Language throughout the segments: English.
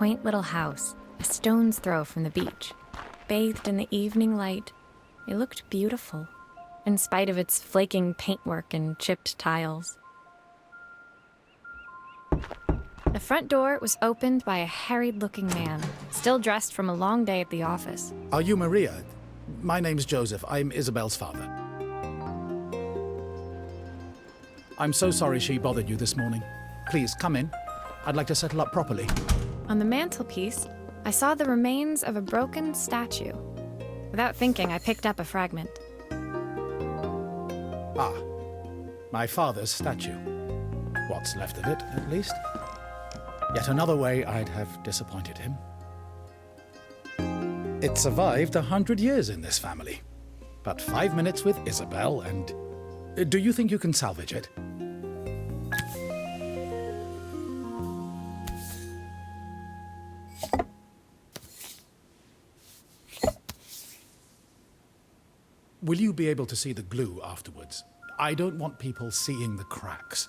quaint little house, a stone's throw from the beach. Bathed in the evening light, it looked beautiful, in spite of its flaking paintwork and chipped tiles. The front door was opened by a harried-looking man, still dressed from a long day at the office. Are you Maria? My name's Joseph. I'm Isabel's father. I'm so sorry she bothered you this morning. Please, come in. I'd like to settle up properly. On the mantelpiece, I saw the remains of a broken statue. Without thinking, I picked up a fragment. Ah, my father's statue. What's left of it, at least. Yet another way I'd have disappointed him. It survived 100 years in this family. But 5 minutes with Isabel and... Do you think you can salvage it? Will you be able to see the glue afterwards? I don't want people seeing the cracks.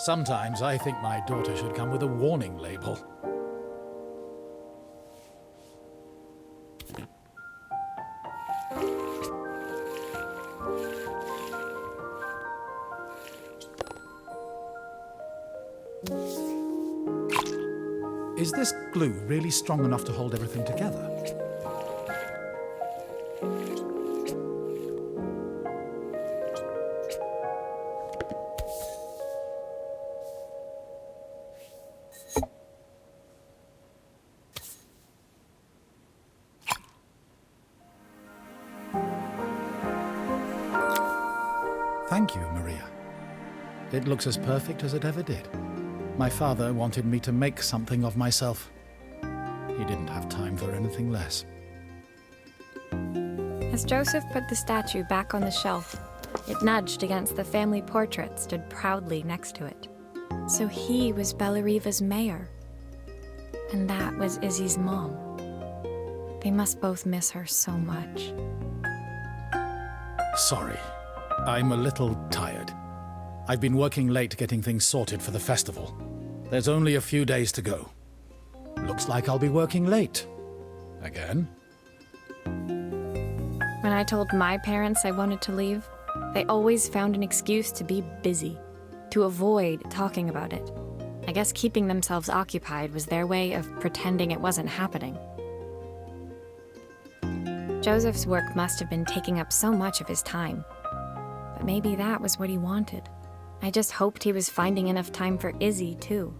Sometimes I think my daughter should come with a warning label. Is this glue really strong enough to hold everything together? Thank you, Maria. It looks as perfect as it ever did. My father wanted me to make something of myself. He didn't have time for anything less. As Joseph put the statue back on the shelf, it nudged against the family portrait stood proudly next to it. So he was Bellariva's mayor. And that was Izzy's mom. They must both miss her so much. Sorry. I'm a little tired. I've been working late getting things sorted for the festival. There's only a few days to go. Looks like I'll be working late. Again. When I told my parents I wanted to leave, they always found an excuse to be busy, to avoid talking about it. I guess keeping themselves occupied was their way of pretending it wasn't happening. Joseph's work must have been taking up so much of his time. But maybe that was what he wanted. I just hoped he was finding enough time for Izzy, too.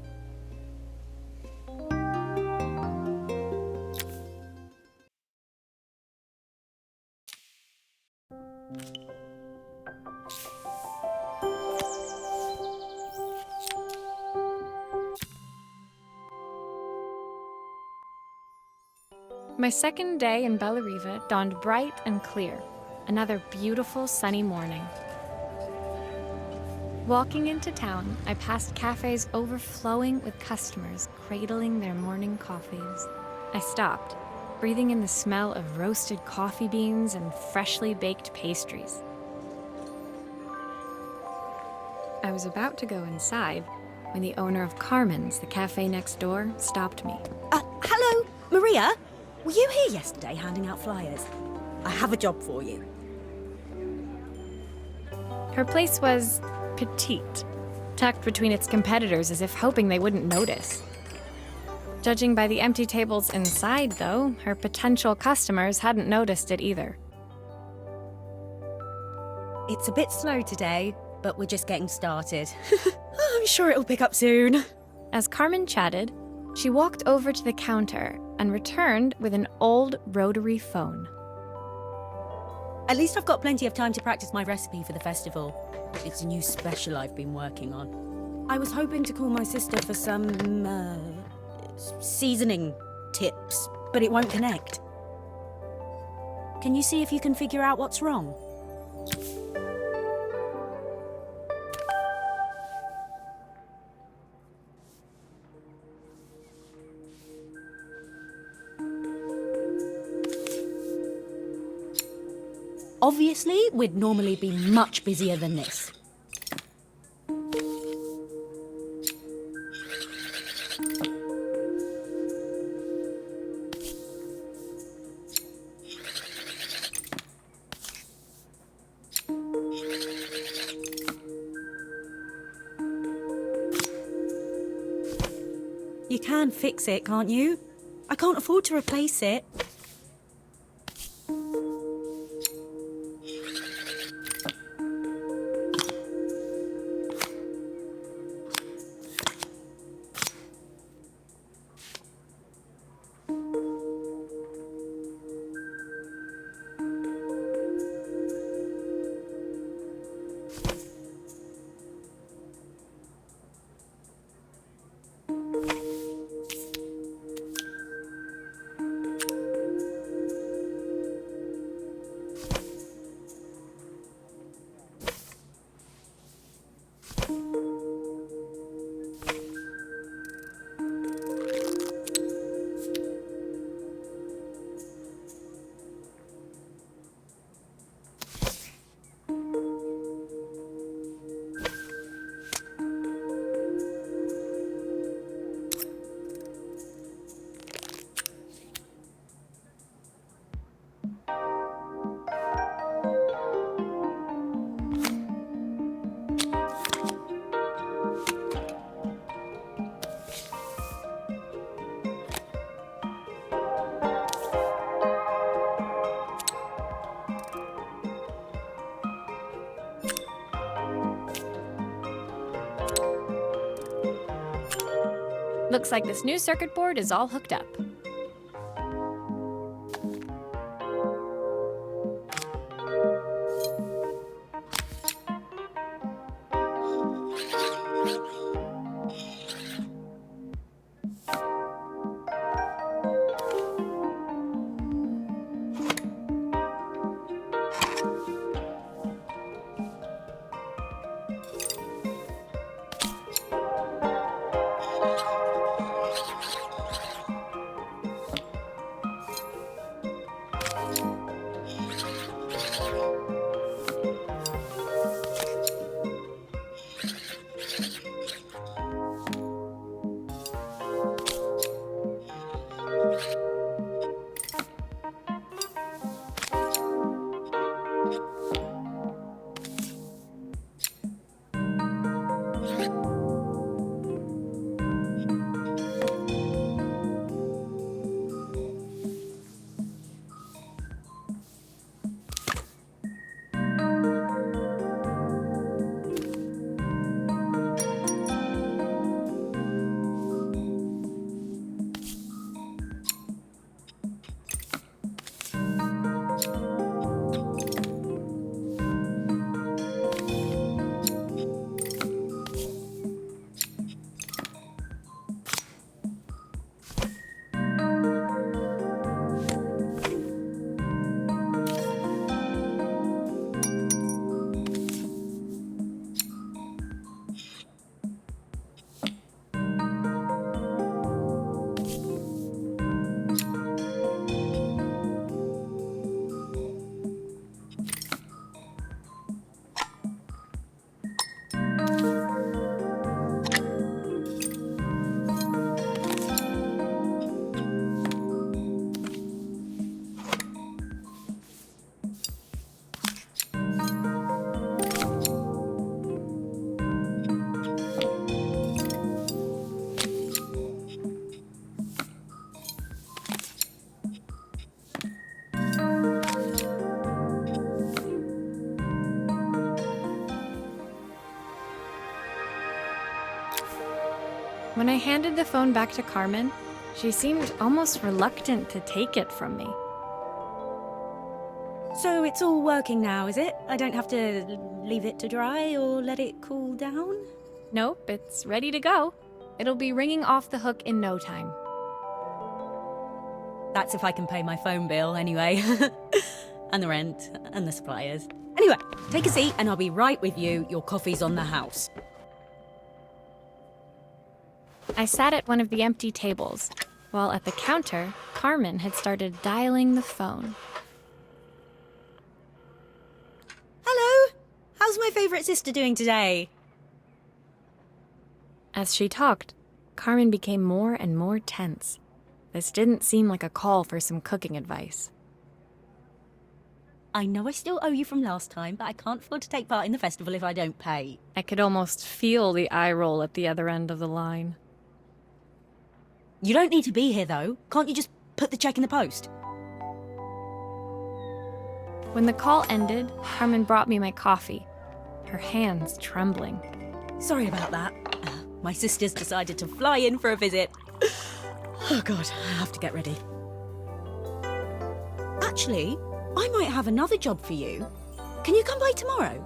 My second day in Bellariva dawned bright and clear. Another beautiful sunny morning. Walking into town, I passed cafes overflowing with customers cradling their morning coffees. I stopped, breathing in the smell of roasted coffee beans and freshly baked pastries. I was about to go inside when the owner of Carmen's, the cafe next door, stopped me. Hello, Maria? Were you here yesterday handing out flyers? I have a job for you. Her place was petite, tucked between its competitors as if hoping they wouldn't notice. Judging by the empty tables inside, though, her potential customers hadn't noticed it either. It's a bit slow today, but we're just getting started. I'm sure it'll pick up soon. As Carmen chatted, she walked over to the counter and returned with an old rotary phone. At least I've got plenty of time to practice my recipe for the festival. It's a new special I've been working on. I was hoping to call my sister for some, seasoning tips, but it won't connect. Can you see if you can figure out what's wrong? Obviously, we'd normally be much busier than this. You can fix it, can't you? I can't afford to replace it. Looks like this new circuit board is all hooked up. I handed the phone back to Carmen, she seemed almost reluctant to take it from me. So it's all working now, is it? I don't have to leave it to dry or let it cool down? Nope, it's ready to go. It'll be ringing off the hook in no time. That's if I can pay my phone bill, anyway. And the rent, and the suppliers. Anyway, take a seat and I'll be right with you. Your coffee's on the house. I sat at one of the empty tables, while at the counter, Carmen had started dialing the phone. Hello? How's my favourite sister doing today? As she talked, Carmen became more and more tense. This didn't seem like a call for some cooking advice. I know I still owe you from last time, but I can't afford to take part in the festival if I don't pay. I could almost feel the eye roll at the other end of the line. You don't need to be here, though. Can't you just put the check in the post? When the call ended, Carmen brought me my coffee, her hands trembling. Sorry about that. My sister's decided to fly in for a visit. Oh God, I have to get ready. Actually, I might have another job for you. Can you come by tomorrow?